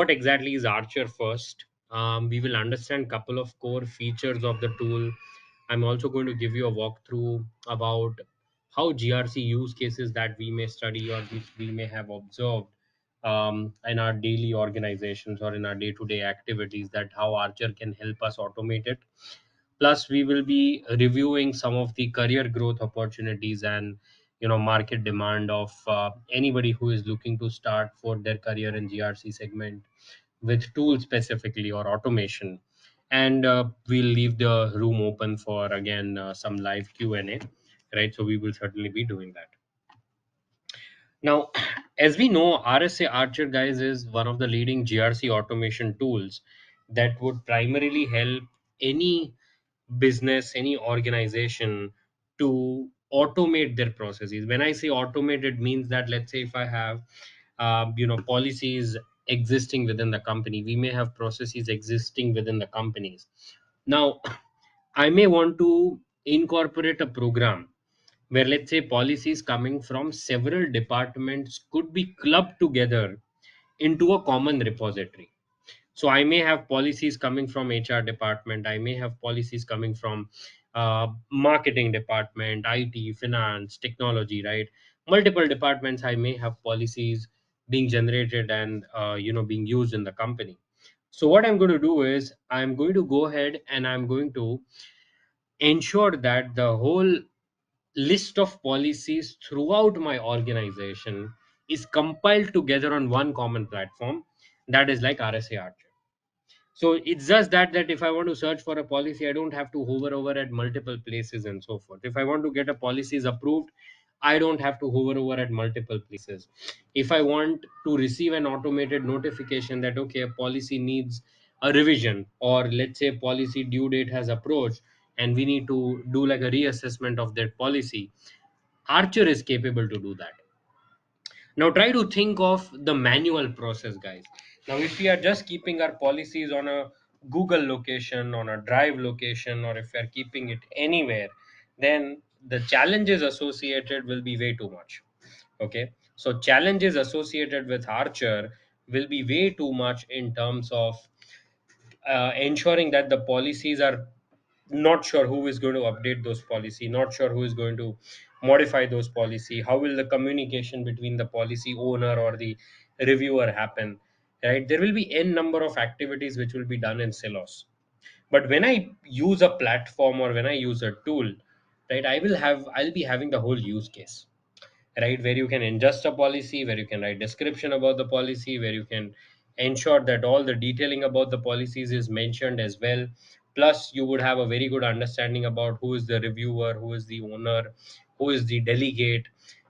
what exactly is Archer first. We will understand couple of core features of the tool. I'm also going to give you a walkthrough about how GRC use cases that we may study or which we may have observed in our daily organizations or in our day-to-day activities, that how Archer can help us automate it. Plus we will be reviewing some of the career growth opportunities and market demand of anybody who is looking to start for their career in GRC segment with tools specifically or automation. And we'll leave the room open for again some live Q&A, right? So we will certainly be doing that. Now, as we know, RSA Archer, guys, is one of the leading GRC automation tools that would primarily help any business, any organization to automate their processes. When I say automate, it means that, let's say if I have policies existing within the company, we may have processes existing within the companies. Now, I may want to incorporate a program where, let's say, policies coming from several departments could be clubbed together into a common repository. So I may have policies coming from HR department, I may have policies coming from marketing department, IT, finance, technology, right? Multiple departments, I may have policies being generated and being used in the company. So what I'm going to do is I'm going to go ahead and I'm going to ensure that the whole list of policies throughout my organization is compiled together on one common platform, that is like RSA Archer. So it's just that if I want to search for a policy, I don't have to hover over at multiple places and so forth. If I want to get a policies approved, I don't have to hover over at multiple places. If I want to receive an automated notification that okay, a policy needs a revision, or let's say policy due date has approached and we need to do like a reassessment of that policy, Archer is capable to do that. Now try to think of the manual process, guys. Now if we are just keeping our policies on a Google location, on a Drive location, or if we are keeping it anywhere, then the challenges associated will be way too much. Okay, so challenges associated with Archer will be way too much in terms of ensuring that the policies are not sure who is going to update those policy, not sure who is going to modify those policy, how will the communication between the policy owner or the reviewer happen, right? There will be n number of activities which will be done in silos. But when I use a platform or when I use a tool, right, I'll be having the whole use case, right, where you can ingest a policy, where you can write description about the policy, where you can ensure that all the detailing about the policies is mentioned as well. Plus you would have a very good understanding about who is the reviewer, who is the owner, who is the delegate,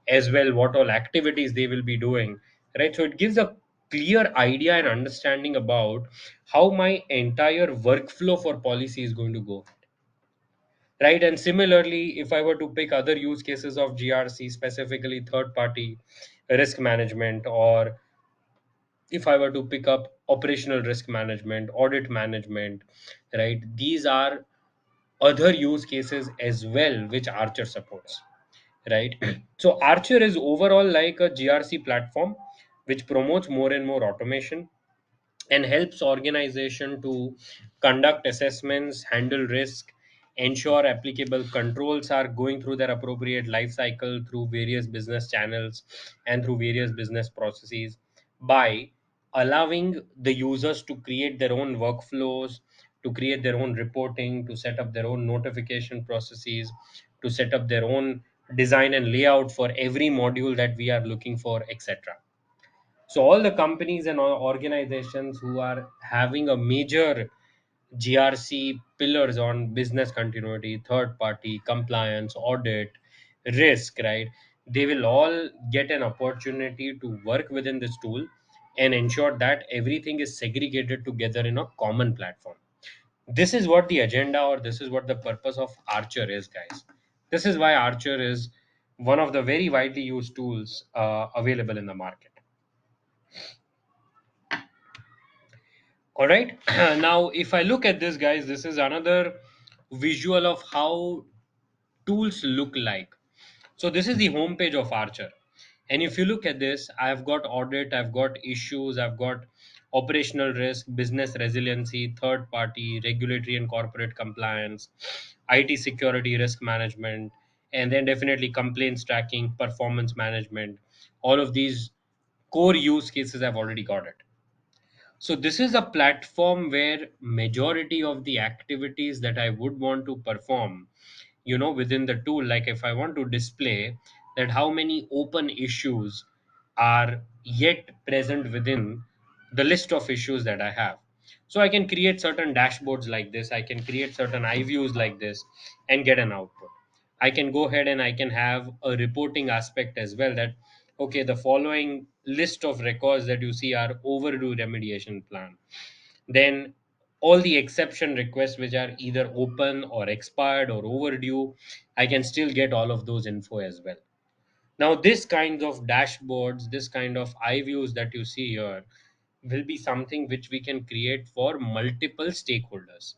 as well what all activities they will be doing, right? So it gives a clear idea and understanding about how my entire workflow for policy is going to go, right? And similarly, if I were to pick other use cases of GRC, specifically third party risk management, or if I were to pick up operational risk management, audit management, right, these are other use cases as well which Archer supports, right? So Archer is overall like a GRC platform which promotes more and more automation and helps organization to conduct assessments, handle risk, ensure applicable controls are going through their appropriate life cycle through various business channels and through various business processes, by allowing the users to create their own workflows, to create their own reporting, to set up their own notification processes, to set up their own design and layout for every module that we are looking for, etc. So all the companies and all organizations who are having a major GRC pillars on business continuity, third party, compliance, audit, risk, right? They will all get an opportunity to work within this tool and ensure that everything is segregated together in a common platform. This is what the agenda, or this is what the purpose of Archer is, guys. This is why Archer is one of the very widely used tools available in the market. All right. Now, if I look at this, guys, this is another visual of how tools look like. So this is the homepage of Archer. And if you look at this, I've got audit, I've got issues, I've got operational risk, business resiliency, third party, regulatory and corporate compliance, IT security, risk management, and then definitely complaints tracking, performance management. All of these core use cases I've already got it. So this is a platform where majority of the activities that I would want to perform, within the tool, like if I want to display that how many open issues are yet present within the list of issues that I have. So I can create certain dashboards like this, I can create certain eye views like this and get an output. I can go ahead and I can have a reporting aspect as well, that okay, the following list of records that you see are overdue remediation plan. Then all the exception requests which are either open or expired or overdue, I can still get all of those info as well. Now this kind of dashboards, this kind of eye views that you see here will be something which we can create for multiple stakeholders,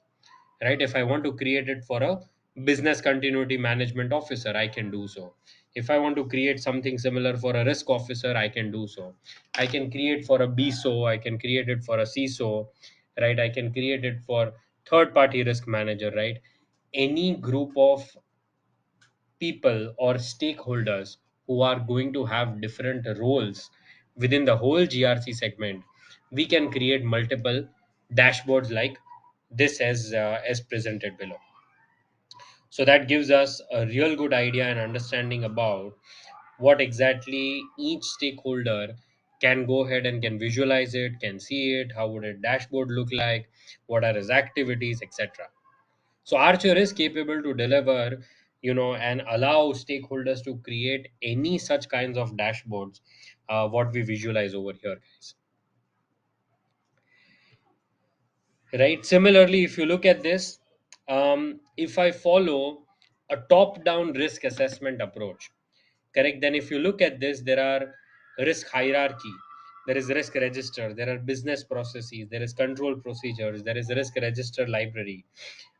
right? If I want to create it for a business continuity management officer, I can do so. If I want to create something similar for a risk officer, I can do so. I can create for a BSO, I can create it for a CISO, right? I can create it for third party risk manager, right? Any group of people or stakeholders who are going to have different roles within the whole GRC segment, we can create multiple dashboards like this as presented below. So that gives us a real good idea and understanding about what exactly each stakeholder can go ahead and can visualize it, can see it, how would a dashboard look like, what are his activities, etc. So Archer is capable to deliver, and allow stakeholders to create any such kinds of dashboards, what we visualize over here, guys. Right? Similarly, if you look at this, if I follow a top-down risk assessment approach, correct? Then if you look at this, there are risk hierarchy, there is risk register, there are business processes, there is control procedures, there is risk register library,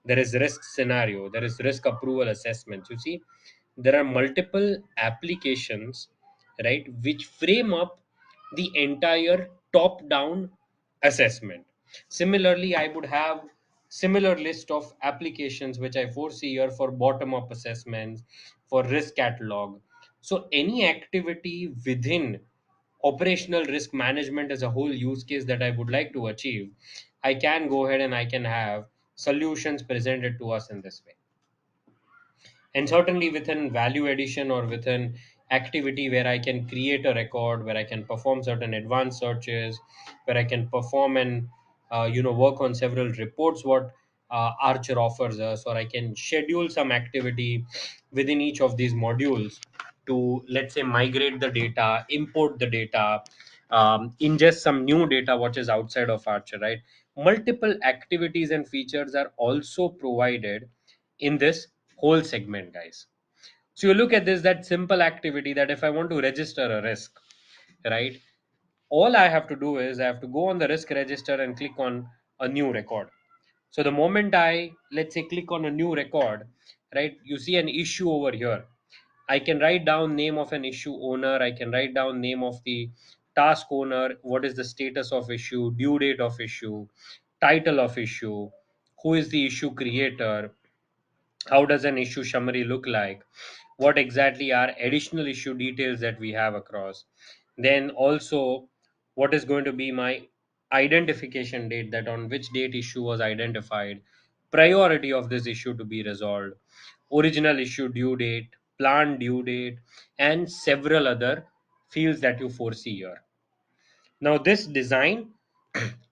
there is risk scenario, there is risk approval assessments. You see, there are multiple applications, right, which frame up the entire top down assessment. Similarly, I would have similar list of applications which I foresee here for bottom up assessments, for risk catalog. So any activity within operational risk management as a whole use case that I would like to achieve, I can go ahead and I can have solutions presented to us in this way. And certainly within value addition or within activity where I can create a record, where I can perform certain advanced searches, where I can perform and work on several reports, what Archer offers us, or I can schedule some activity within each of these modules to, let's say, migrate the data, import the data, ingest some new data which is outside of Archer, right? Multiple activities and features are also provided in this whole segment, guys. So you look at this, that simple activity, that if I want to register a risk, right, all I have to do is I have to go on the risk register and click on a new record. So the moment I, let's say, click on a new record, right, you see an issue over here. I can write down name of an issue owner, I can write down name of the task owner, what is the status of issue, due date of issue, title of issue, who is the issue creator, how does an issue summary look like, what exactly are additional issue details that we have across, then also what is going to be my identification date, that on which date issue was identified, priority of this issue to be resolved, original issue due date, planned due date, and several other fields that you foresee here. Now this design,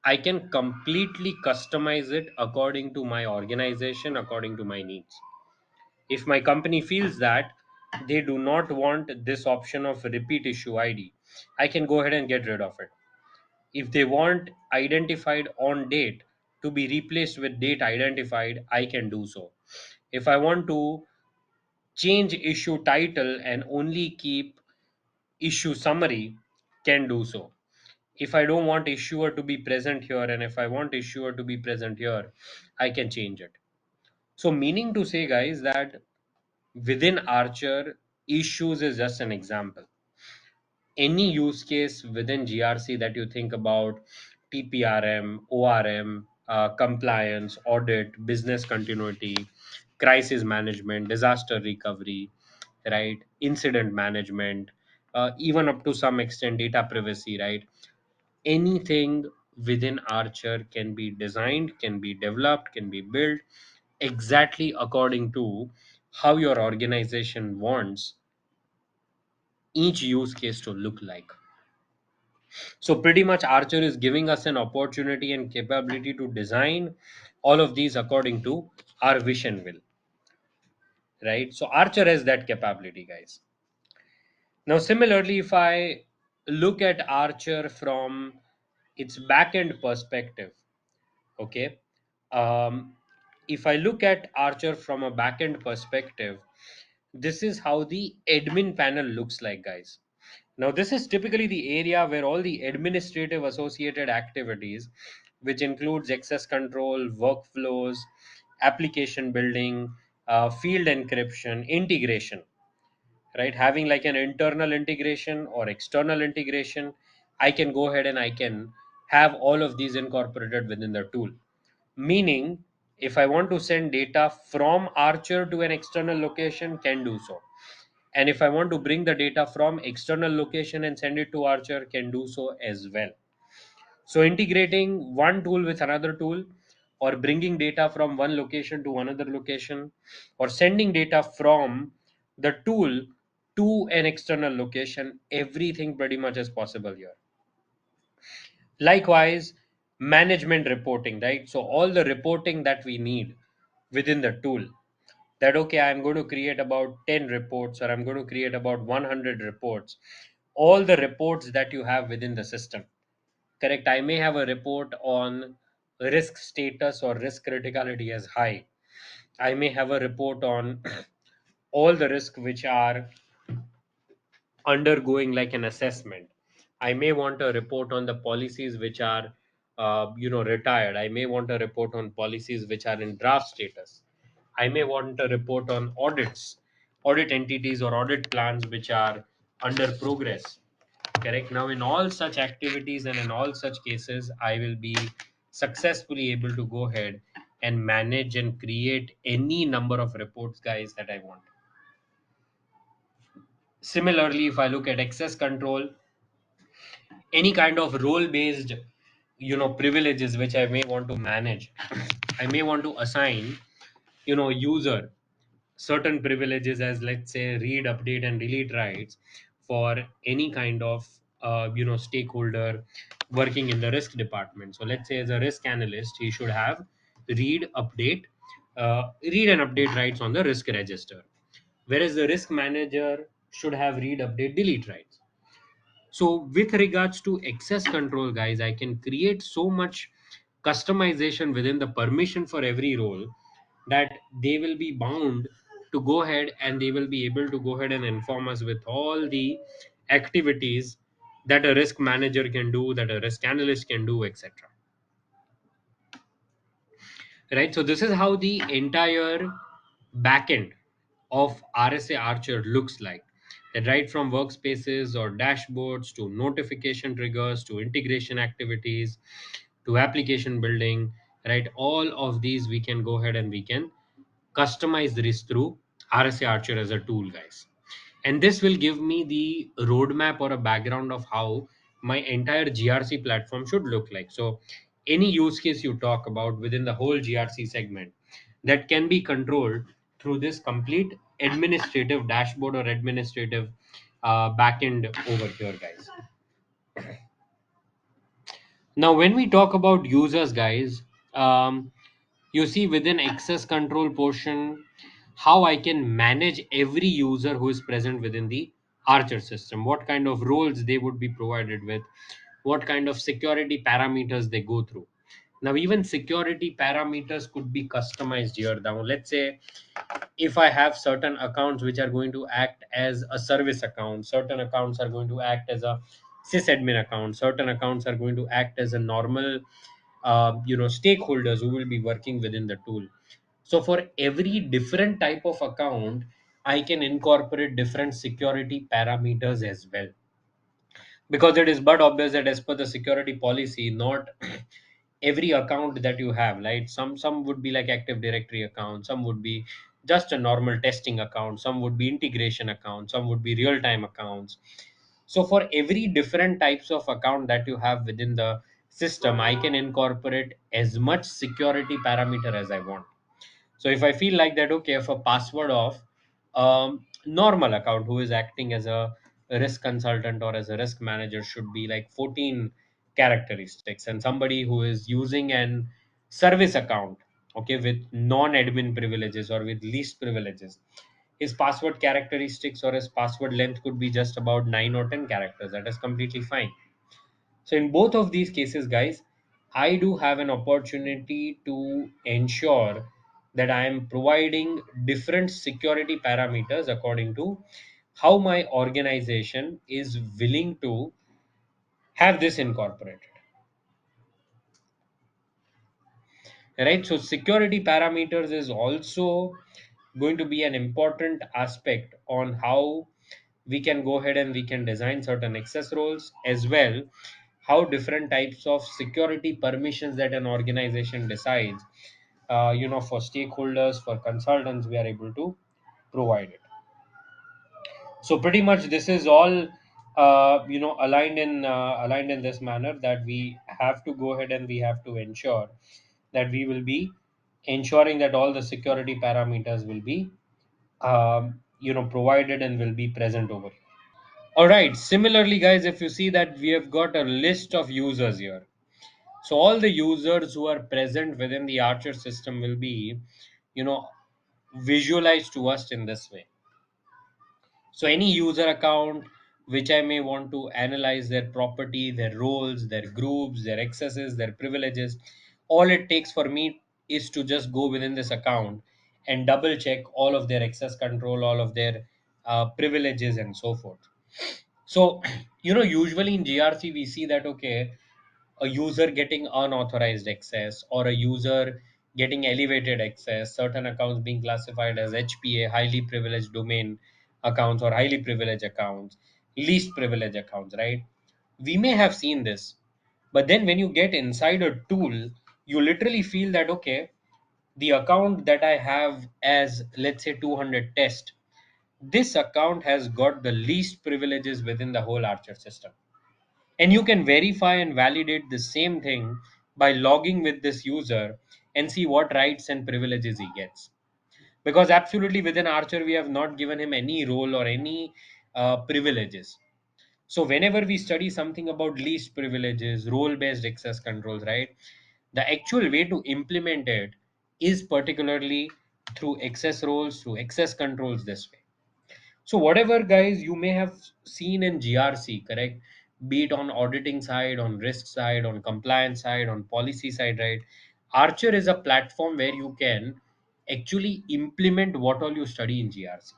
I can completely customize it according to my organization, according to my needs. If my company feels that they do not want this option of repeat issue ID, I can go ahead and get rid of it. If they want identified on date to be replaced with date identified, I can do so. If I want to change issue title and only keep issue summary, can do so. If I don't want issuer to be present here and if I want issuer to be present here, I can change it. So meaning to say, guys, that within Archer, issues is just an example. Any use case within GRC that you think about, TPRM, ORM, compliance, audit, business continuity, crisis management, disaster recovery, right? Incident management, even up to some extent data privacy, right? Anything within Archer can be designed, can be developed, can be built exactly according to how your organization wants each use case to look like. So pretty much Archer is giving us an opportunity and capability to design all of these according to our vision will, right? So Archer has that capability, guys. Now similarly, if I look at Archer from its backend perspective, okay, um, if I look at Archer from a backend perspective, this is how the admin panel looks like, guys. Now, this is typically the area where all the administrative associated activities, which includes access control, workflows, application building, field encryption, integration, right? Having like an internal integration or external integration, I can go ahead and I can have all of these incorporated within the tool. Meaning, if I want to send data from Archer to an external location, can do so. And if I want to bring the data from external location and send it to Archer, can do so as well. So integrating one tool with another tool, or bringing data from one location to another location, or sending data from the tool to an external location, everything pretty much is possible here. Likewise, management reporting, right? So all the reporting that we need within the tool, that okay, I'm going to create about 10 reports, or I'm going to create about 100 reports, all the reports that you have within the system, correct? I may have a report on risk status or risk criticality as high. I may have a report on all the risk which are undergoing like an assessment. I may want a report on the policies which are retired. I may want a report on policies which are in draft status. I may want a report on audits, audit entities or audit plans which are under progress. Correct. Now in all such activities and in all such cases, I will be successfully able to go ahead and manage and create any number of reports, guys, that I want. Similarly, if I look at access control, any kind of role based privileges which I may want to manage, I may want to assign user certain privileges, as let's say read, update and delete rights for any kind of stakeholder working in the risk department. So let's say as a risk analyst, he should have read and update rights on the risk register, whereas the risk manager should have read, update, delete rights. So with regards to access control, guys, I can create so much customization within the permission for every role that they will be bound to go ahead and they will be able to go ahead and inform us with all the activities that a risk manager can do, that a risk analyst can do, etc. Right. So this is how the entire backend of RSA Archer looks like. That right from workspaces or dashboards to notification triggers to integration activities to application building, right? All of these we can go ahead and we can customize this through RSA Archer as a tool, guys. And this will give me the roadmap or a background of how my entire GRC platform should look like. So any use case you talk about within the whole GRC segment, that can be controlled through this complete administrative dashboard or administrative backend over here, guys. Now, when we talk about users, guys, you see within access control portion, how I can manage every user who is present within the Archer system, what kind of roles they would be provided with, what kind of security parameters they go through. Now, even security parameters could be customized here. Now, let's say if I have certain accounts which are going to act as a service account, certain accounts are going to act as a sysadmin account, certain accounts are going to act as a normal, stakeholders who will be working within the tool. So for every different type of account, I can incorporate different security parameters as well. because it is but obvious that as per the security policy, not every account that you have, right? Some would be like active directory account, some would be just a normal testing account, some would be integration account, some would be real time accounts. So for every different types of account that you have within the system, I can incorporate as much security parameter as I want. So if I feel like that, okay, if a password of normal account who is acting as a risk consultant or as a risk manager should be like 14 characteristics, and somebody who is using an service account, okay, with non-admin privileges or with least privileges, his password characteristics or his password length could be just about 9 or 10 characters. That is completely fine. So in both of these cases, guys, I do have an opportunity to ensure that I am providing different security parameters according to how my organization is willing to have this incorporated. Right? So security parameters is also going to be an important aspect on how we can go ahead and we can design certain access roles, as well how different types of security permissions that an organization decides, for stakeholders, for consultants, we are able to provide it. So pretty much this is all aligned in this manner, that we have to go ahead and we have to ensure that we will be ensuring that all the security parameters will be provided and will be present over here. All right, similarly guys, if you see that we have got a list of users here, so all the users who are present within the Archer system will be, you know visualized to us in this way. So any user account which I may want to analyze their property, their roles, their groups, their accesses, their privileges, all it takes for me is to just go within this account and double check all of their access control, all of their privileges, and so forth. So, usually in GRC, we see that, okay, a user getting unauthorized access or a user getting elevated access, certain accounts being classified as HPA, highly privileged domain accounts, or highly privileged accounts, least privileged accounts, right? We may have seen this, but then when you get inside a tool, you literally feel that, okay, the account that I have as, let's say, 200 test, this account has got the least privileges within the whole Archer system. And you can verify and validate the same thing by logging with this user and see what rights and privileges he gets. Because absolutely within Archer, we have not given him any role or any privileges. So whenever we study something about least privileges, role based access controls, right? The actual way to implement it is particularly through access roles, through access controls this way. So whatever guys you may have seen in GRC, correct? Be it on auditing side, on risk side, on compliance side, on policy side, right? Archer is a platform where you can actually implement what all you study in GRC.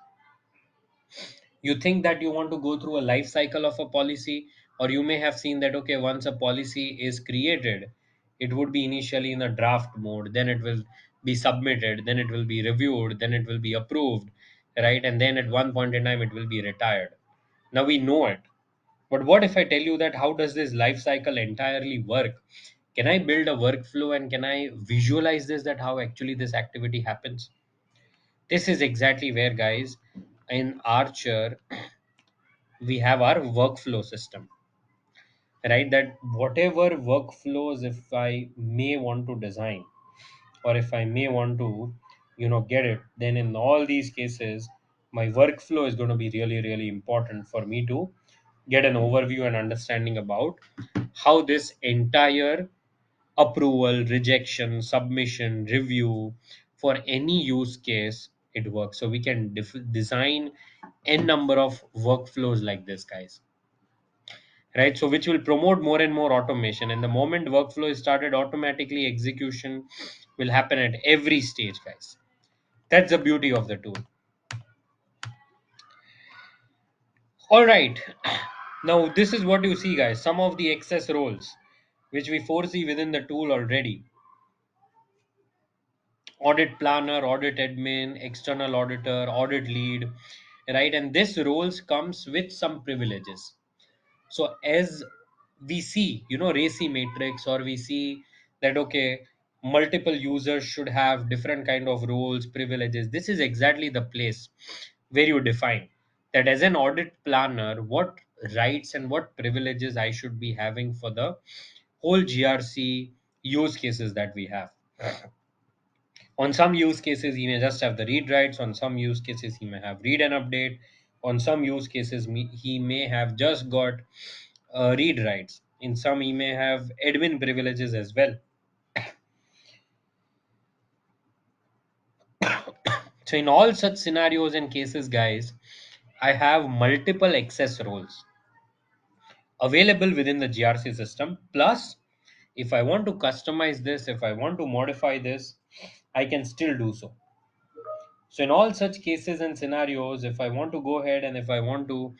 You think that you want to go through a life cycle of a policy, or you may have seen that, okay, once a policy is created, it would be initially in a draft mode, then it will be submitted, then it will be reviewed, then it will be approved, right? And then at one point in time it will be retired. Now we know it, but what if I tell you that how does this life cycle entirely work? Can I build a workflow and can I visualize this, that how actually this activity happens? This is exactly where, guys, in Archer we have our workflow system, right? That whatever workflows if I may want to design, or if I may want to get it, then in all these cases my workflow is going to be really really important for me to get an overview and understanding about how this entire approval, rejection, submission, review for any use case it works. So we can design n number of workflows like this, guys, right? So which will promote more and more automation, and the moment workflow is started, automatically execution will happen at every stage, guys. That's the beauty of the tool. All right, now this is what you see, guys, some of the excess roles which we foresee within the tool already: audit planner, audit admin, external auditor, audit lead, right? And this roles comes with some privileges. So as we see, RACI matrix, or we see that okay, multiple users should have different kind of roles, privileges. This is exactly the place where you define that as an audit planner, what rights and what privileges I should be having for the whole GRC use cases that we have. On some use cases, he may just have the read rights. On some use cases, he may have read and update. On some use cases, he may have just got read rights. In some, he may have admin privileges as well. So, in all such scenarios and cases, guys, I have multiple access roles available within the GRC system. Plus, if I want to customize this, if I want to modify this, I can still do so. So, in all such cases and scenarios, if I want to go ahead and if I want to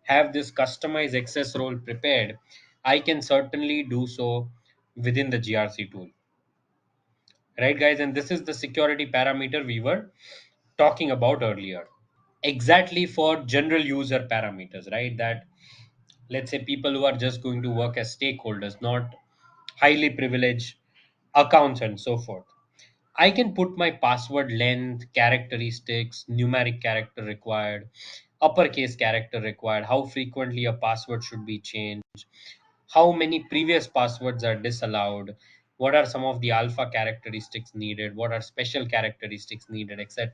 have this customized access role prepared, I can certainly do so within the GRC tool. Right, guys? And this is the security parameter we were talking about earlier. Exactly for general user parameters, right? That, let's say, people who are just going to work as stakeholders, not highly privileged accounts and so forth. I can put my password length, characteristics, numeric character required, uppercase character required, how frequently a password should be changed, how many previous passwords are disallowed, what are some of the alpha characteristics needed, what are special characteristics needed, etc.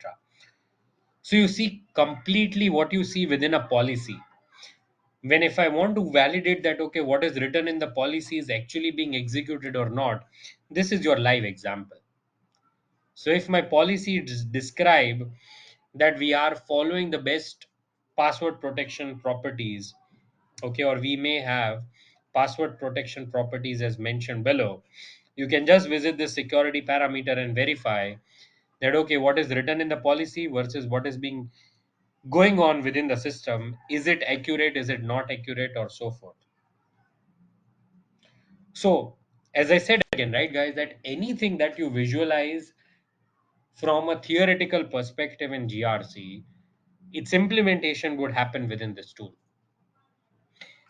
So you see completely what you see within a policy. When if I want to validate that, okay, what is written in the policy is actually being executed or not, this is your live example. So if my policy describe that we are following the best password protection properties, okay, or we may have password protection properties as mentioned below, you can just visit the security parameter and verify that okay, what is written in the policy versus what is being going on within the system, is it accurate, is it not accurate, or so forth. So as I said again, right, guys, that anything that you visualize from a theoretical perspective in GRC, its implementation would happen within this tool.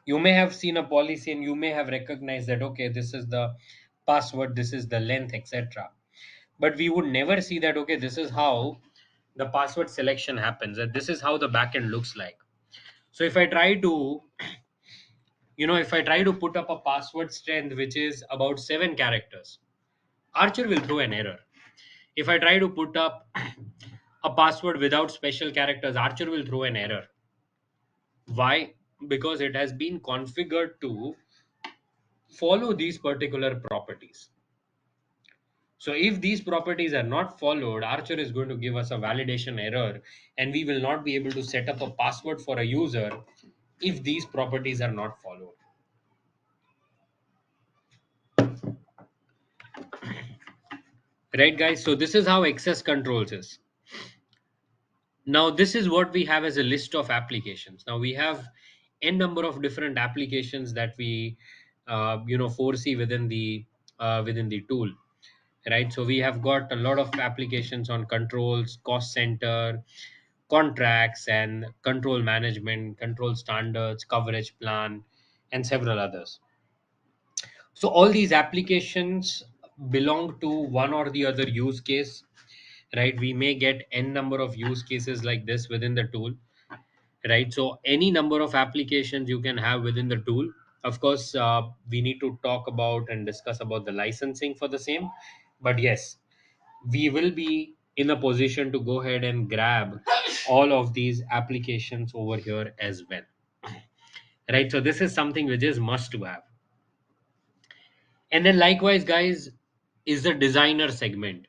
You may have seen a policy and you may have recognized that, okay, this is the password, this is the length, etc. But we would never see that, okay, this is how the password selection happens, and this is how the backend looks like. So if I try to put up a password strength which is about 7 characters, Archer will throw an error. If I try to put up a password without special characters, Archer will throw an error. Why? Because it has been configured to follow these particular properties. So if these properties are not followed, Archer is going to give us a validation error, and we will not be able to set up a password for a user if these properties are not followed. Right, guys? So this is how access controls is. Now, this is what we have as a list of applications. Now we have n number of different applications that we, foresee within the tool, right? So we have got a lot of applications on controls, cost center, contracts, and control management, control standards, coverage plan, and several others. So all these applications belong to one or the other use case, right? We may get n number of use cases like this within the tool, right? So any number of applications you can have within the tool. Of course, we need to talk about and discuss about the licensing for the same. But yes, we will be in a position to go ahead and grab all of these applications over here as well, right? So this is something which is must to have. And then likewise, guys, is the designer segment.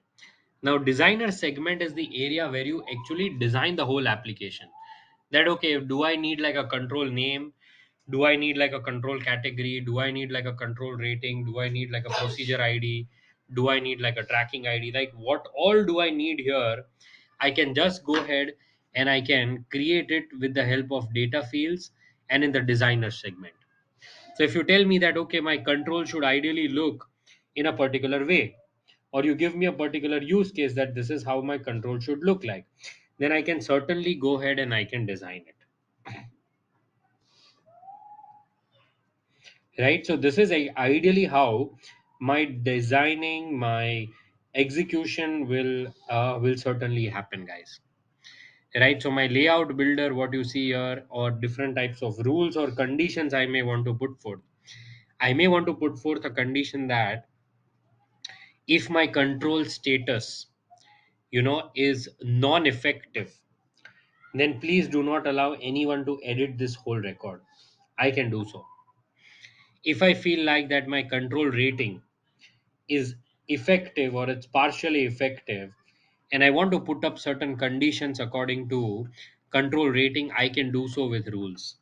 Now designer segment is the area where you actually design the whole application. That okay, do I need like a control name, do I need like a control category, do I need like a control rating, do I need like a procedure ID, do I need like a tracking ID, like what all do I need here? I can just go ahead and I can create it with the help of data fields and in the designer segment. So if you tell me that okay, my control should ideally look in a particular way, or you give me a particular use case that this is how my control should look like, then I can certainly go ahead and I can design it. right? So this is ideally how my designing, my execution will certainly happen, guys, right? So my layout builder, what you see here, or different types of rules or conditions I may want to put forth. I may want to put forth a condition that if my control status, is non-effective, then please do not allow anyone to edit this whole record. I can do so. If I feel like that my control rating is effective or it's partially effective, and I want to put up certain conditions according to control rating, I can do so with rules,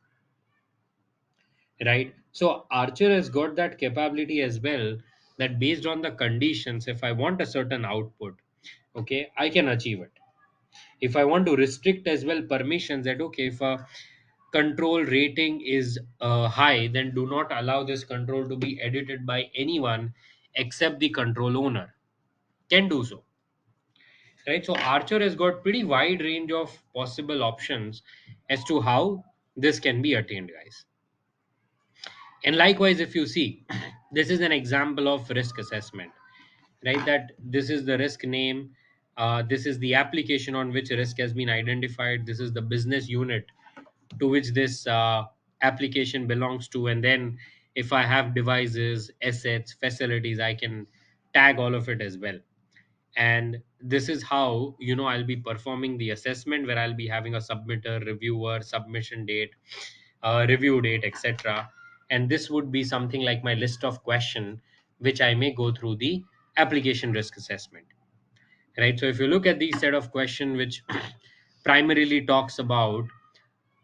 right? So Archer has got that capability as well, that based on the conditions, if I want a certain output, okay, I can achieve it. If I want to restrict as well permissions, that okay, if a control rating is high, then do not allow this control to be edited by anyone except the control owner, can do so, right? So Archer has got pretty wide range of possible options as to how this can be attained, guys. And likewise, if you see, this is an example of risk assessment, right? That this is the risk name, this is the application on which risk has been identified, this is the business unit to which this application belongs to, and then if I have devices, assets, facilities, I can tag all of it as well. And this is how I'll be performing the assessment, where I'll be having a submitter, reviewer, submission date, review date, etc. And this would be something like my list of question which I may go through the application risk assessment, right? So if you look at the set of question which primarily talks about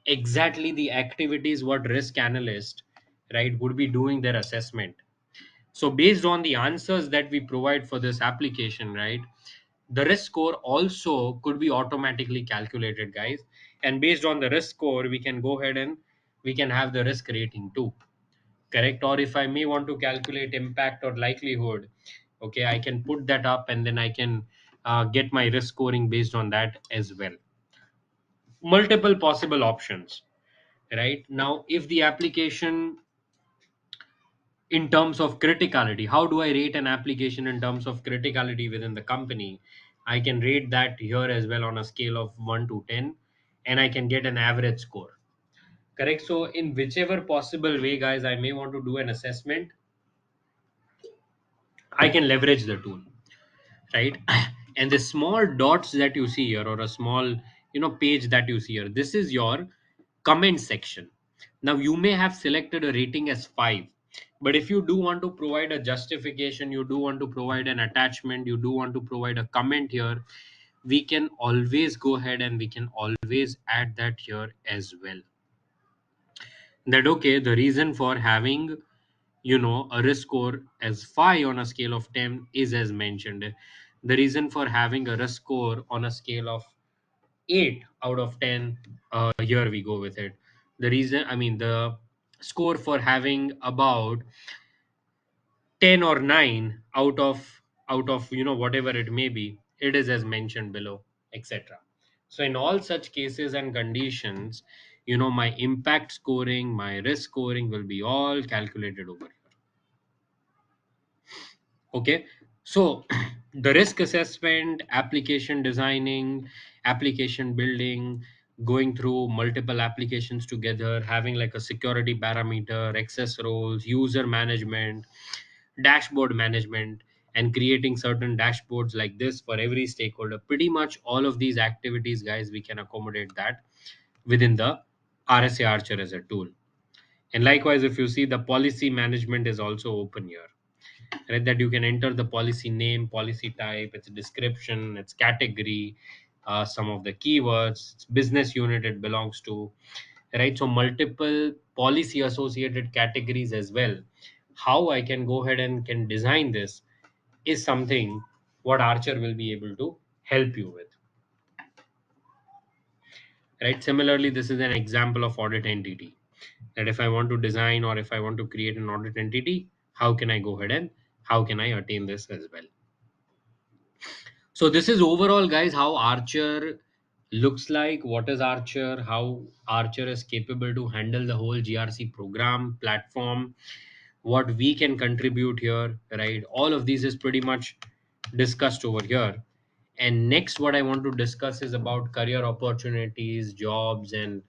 exactly the activities what risk analyst, right, would be doing their assessment. So based on the answers that we provide for this application, right, the risk score also could be automatically calculated, guys. And based on the risk score, we can go ahead and we can have the risk rating too, correct? Or if I may want to calculate impact or likelihood, okay, I can put that up, and then I can get my risk scoring based on that as well. Multiple possible options, right? Now if the application, in terms of criticality, how do I rate an application in terms of criticality within the company? I can rate that here as well on a scale of 1 to 10, and I can get an average score, correct? So in whichever possible way, guys, I may want to do an assessment, I can leverage the tool, right? And the small dots that you see here, or a small page that you see here, this is your comment section. Now you may have selected a rating as 5, but if you do want to provide a justification, you do want to provide an attachment, you do want to provide a comment here, we can always go ahead and we can always add that here as well. That okay, the reason for having a risk score as 5 on a scale of 10 is as mentioned. The reason for having a risk score on a scale of 8 out of 10, here we go with it. The reason, I mean, the score for having about 10 or 9 out of whatever it may be, it is as mentioned below, etc. So in all such cases and conditions, my impact scoring, my risk scoring will be all calculated over here. Okay, so the risk assessment, application designing, application building, going through multiple applications together, having like a security parameter, access roles, user management, dashboard management, and creating certain dashboards like this for every stakeholder. Pretty much all of these activities, guys, we can accommodate that within the RSA Archer as a tool. And likewise, if you see, the policy management is also open here, right? That you can enter the policy name, policy type, its description, its category, some of the keywords, its business unit it belongs to, right? So multiple policy associated categories as well. How I can go ahead and can design this is something what Archer will be able to help you with, right? Similarly, this is an example of audit entity, that if I want to design or if I want to create an audit entity, how can I go ahead and how can I attain this as well? So this is overall, guys, how Archer looks like. What is Archer? How Archer is capable to handle the whole GRC program platform. what we can contribute here, right? All of these is pretty much discussed over here. And next, what I want to discuss is about career opportunities, jobs, and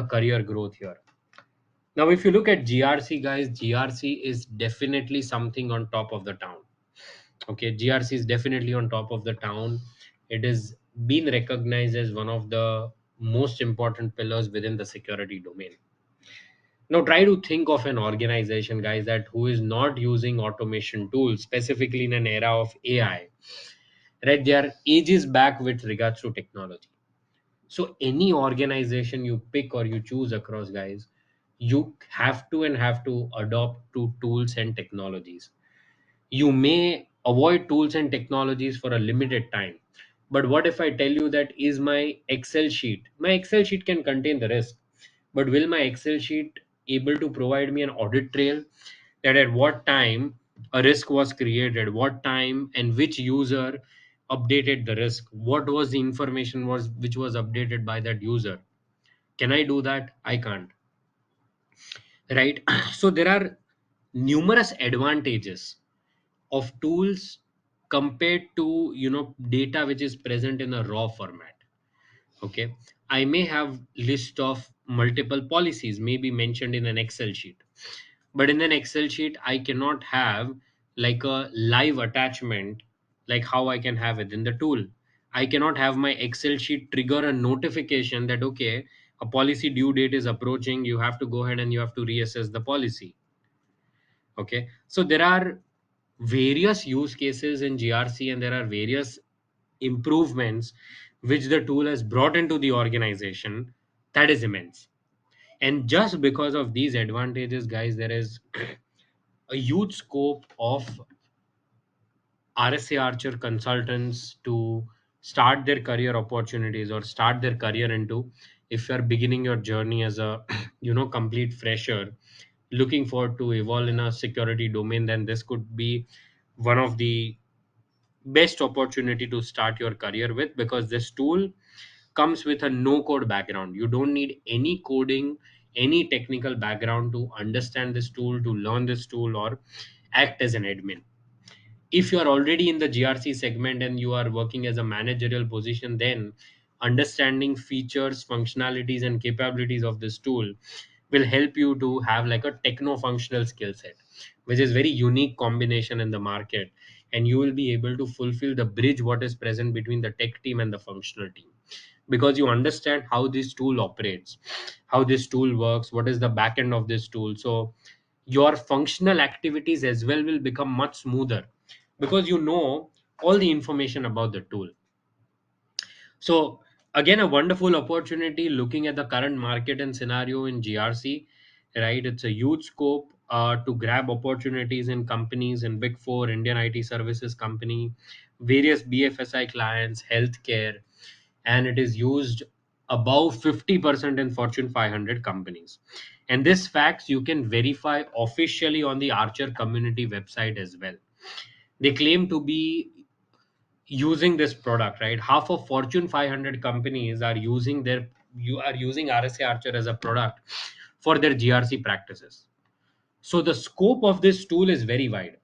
career growth here. Now, if you look at GRC, guys, GRC is definitely something on top of the town. Okay, GRC is definitely on top of the town. It is been recognized as one of the most important pillars within the security domain. Now try to think of an organization, guys, that who is not using automation tools, specifically in an era of AI, right? They are ages back with regards to technology. So any organization you pick or you choose across, guys, you have to adopt to tools and technologies. You may avoid tools and technologies for a limited time, but what if I tell you that is my excel sheet can contain the risk, but will my excel sheet able to provide me an audit trail that at what time a risk was created, what time and which user updated the risk, what was the information was which was updated by that user? Can I do that? I can't, right? So there are numerous advantages of tools compared to data which is present in a raw format. Okay, I may have list of multiple policies maybe mentioned in an excel sheet, but in an excel sheet I cannot have like a live attachment like how I can have it in the tool. I cannot have my excel sheet trigger a notification that okay, a policy due date is approaching, you have to go ahead and you have to reassess the policy. Okay, so there are various use cases in GRC, and there are various improvements which the tool has brought into the organization. That is immense. And just because of these advantages, guys, there is a huge scope of RSA Archer consultants to start their career opportunities or start their career into. If you're beginning your journey as a complete fresher looking forward to evolve in a security domain, then this could be one of the best opportunity to start your career with, because this tool comes with a no code background. You don't need any coding, any technical background to understand this tool, to learn this tool, or act as an admin. If you are already in the GRC segment and you are working as a managerial position, then understanding features, functionalities, and capabilities of this tool will help you to have like a techno functional skill set, which is very unique combination in the market. And you will be able to fulfill the bridge what is present between the tech team and the functional team, because you understand how this tool operates, how this tool works, what is the back end of this tool. So your functional activities as well will become much smoother because you know all the information about the tool. So again, a wonderful opportunity looking at the current market and scenario in GRC, right? It's a huge scope to grab opportunities in companies in Big Four, Indian IT services company, various BFSI clients, healthcare, and it is used above 50% in Fortune 500 companies. And this facts you can verify officially on the Archer community website as well. They claim to be using this product, right? Half of Fortune 500 companies are using RSA Archer as a product for their GRC practices. So the scope of this tool is very wide.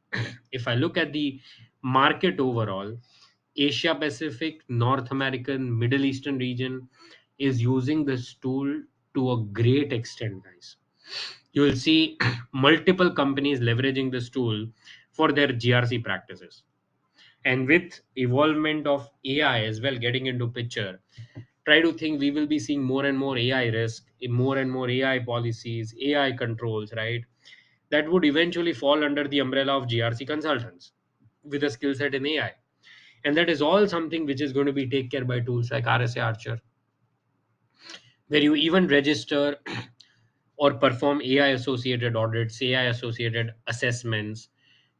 If I look at the market overall, Asia Pacific, North American, Middle Eastern region is using this tool to a great extent, guys. You will see multiple companies leveraging this tool for their GRC practices. And with evolvement of AI as well getting into picture, try to think we will be seeing more and more AI risk, more and more AI policies, AI controls, right? That would eventually fall under the umbrella of GRC consultants with a skill set in AI. And that is all something which is going to be taken care by tools like RSA Archer, where you even register or perform AI associated audits, AI associated assessments.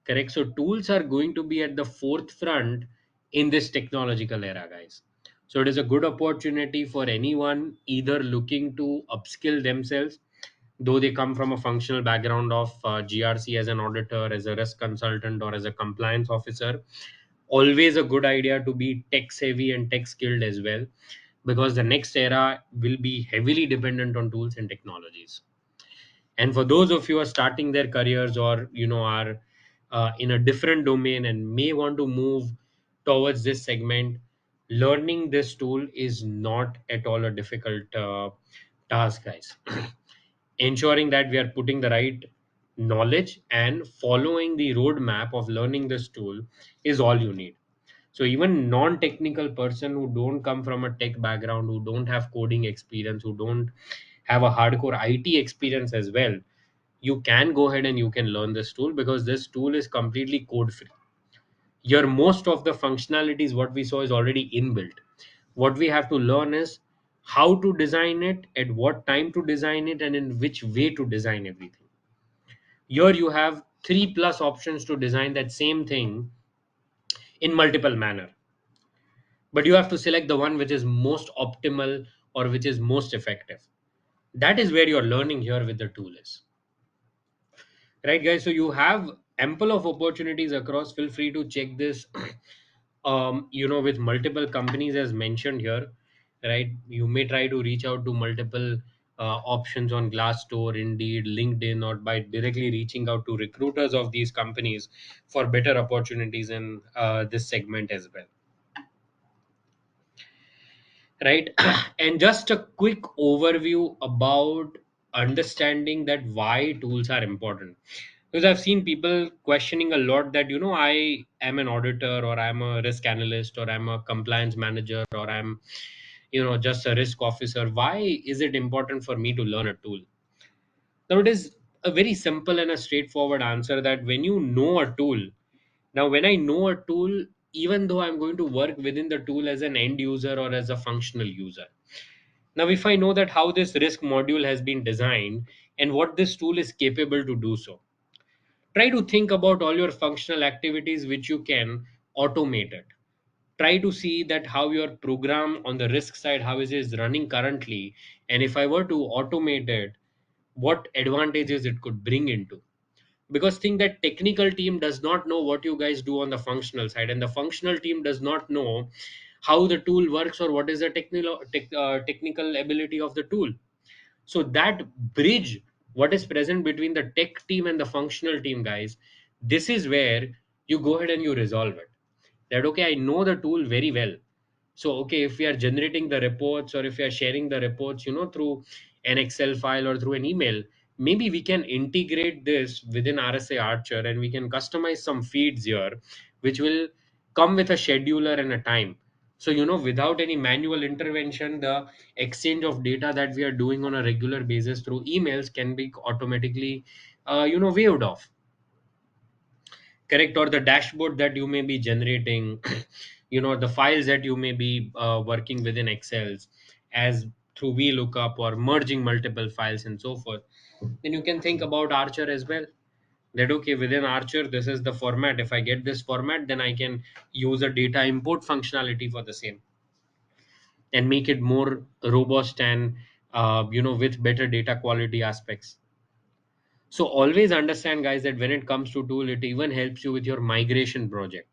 Correct. So tools are going to be at the forefront in this technological era, guys. So it is a good opportunity for anyone either looking to upskill themselves, though they come from a functional background of GRC as an auditor, as a risk consultant, or as a compliance officer. Always a good idea to be tech savvy and tech skilled as well, because the next era will be heavily dependent on tools and technologies. And for those of you who are starting their careers, or are in a different domain and may want to move towards this segment, learning this tool is not at all a difficult task, guys. Ensuring that we are putting the right knowledge and following the roadmap of learning this tool is all you need. So even non-technical person who don't come from a tech background, who don't have coding experience, who don't have a hardcore IT experience as well, you can go ahead and you can learn this tool, because this tool is completely code free. Your most of the functionalities what we saw is already inbuilt. What we have to learn is how to design it, at what time to design it, and in which way to design everything. Here you have three plus options to design that same thing in multiple manner, but you have to select the one which is most optimal or which is most effective. That is where your learning here with the tool is. Right, guys? So you have ample of opportunities across. Feel free to check this with multiple companies as mentioned here. Right, you may try to reach out to multiple options on Glassdoor, Indeed, LinkedIn, or by directly reaching out to recruiters of these companies for better opportunities in this segment as well. Right. And just a quick overview about understanding that why tools are important, because I've seen people questioning a lot that I am an auditor, or I'm a risk analyst, or I'm a compliance manager, or I'm just a risk officer. Why is it important for me to learn a tool? Now it is a very simple and a straightforward answer, that when you know a tool, now when I know a tool, even though I'm going to work within the tool as an end user or as a functional user, now, if I know that how this risk module has been designed and what this tool is capable to do so, try to think about all your functional activities which you can automate it. Try to see that how your program on the risk side, how is it running currently, and if I were to automate it, what advantages it could bring into. Because think that technical team does not know what you guys do on the functional side, and the functional team does not know how the tool works or what is the technical ability of the tool. So that bridge what is present between the tech team and the functional team, guys, this is where you go ahead and you resolve it. That okay, I know the tool very well. So okay, if we are generating the reports, or if we are sharing the reports through an Excel file or through an email, maybe we can integrate this within RSA Archer, and we can customize some feeds here which will come with a scheduler and a time. So without any manual intervention, the exchange of data that we are doing on a regular basis through emails can be automatically waived off. Correct? Or the dashboard that you may be generating, the files that you may be working within Excels, as through VLOOKUP or merging multiple files and so forth, then you can think about Archer as well. That okay, within Archer, this is the format. If I get this format, then I can use a data import functionality for the same and make it more robust and with better data quality aspects. So always understand, guys, that when it comes to tool, it even helps you with your migration project.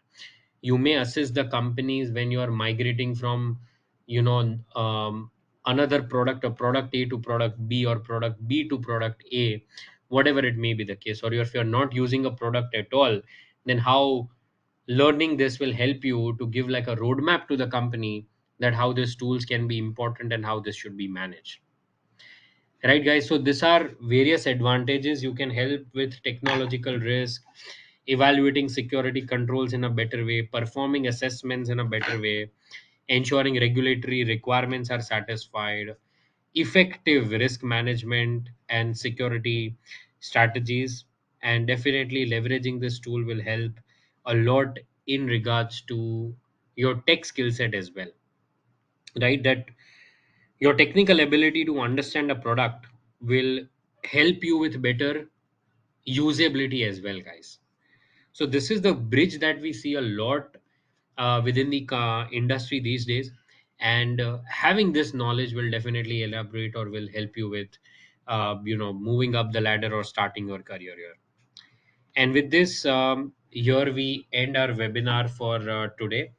You may assist the companies when you are migrating from you know another product, or product A to product B, or product B to product A, whatever it may be the case. Or if you're not using a product at all, then how learning this will help you to give like a roadmap to the company, that how these tools can be important and how this should be managed. Right, guys? So these are various advantages. You can help with technological risk, evaluating security controls in a better way, performing assessments in a better way, ensuring regulatory requirements are satisfied, effective risk management and security strategies. And definitely leveraging this tool will help a lot in regards to your tech skill set as well. Right, that your technical ability to understand a product will help you with better usability as well, guys. So this is the bridge that we see a lot within the industry these days, and having this knowledge will definitely elaborate or will help you with moving up the ladder or starting your career here. And with this, here we end our webinar for today.